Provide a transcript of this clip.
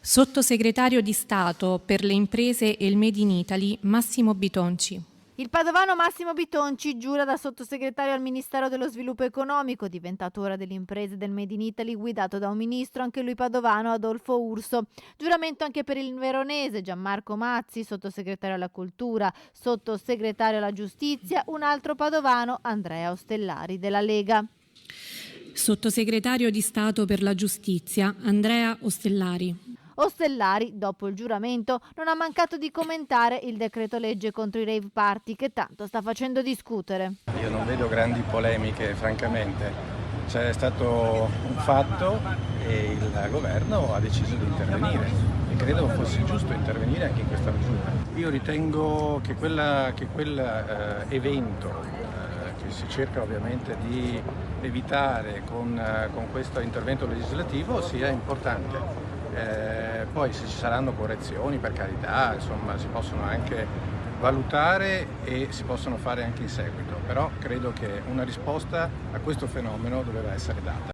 Sottosegretario di Stato per le imprese e il Made in Italy, Massimo Bitonci. Il padovano Massimo Bitonci giura da sottosegretario al Ministero dello Sviluppo Economico, diventato ora delle imprese del Made in Italy, guidato da un ministro, anche lui padovano, Adolfo Urso. Giuramento anche per il veronese Gianmarco Mazzi, sottosegretario alla Cultura, sottosegretario alla Giustizia, un altro padovano, Andrea Ostellari della Lega. Sottosegretario di Stato per la Giustizia, Andrea Ostellari. Ostellari, dopo il giuramento, non ha mancato di commentare il decreto legge contro i rave party che tanto sta facendo discutere. Io non vedo grandi polemiche, francamente. C'è stato un fatto e il governo ha deciso di intervenire e credo fosse giusto intervenire anche in questa misura. Io ritengo che quel evento che si cerca ovviamente di evitare con questo intervento legislativo sia importante. Poi se ci saranno correzioni, per carità, insomma, si possono anche valutare e si possono fare anche in seguito, però credo che una risposta a questo fenomeno doveva essere data.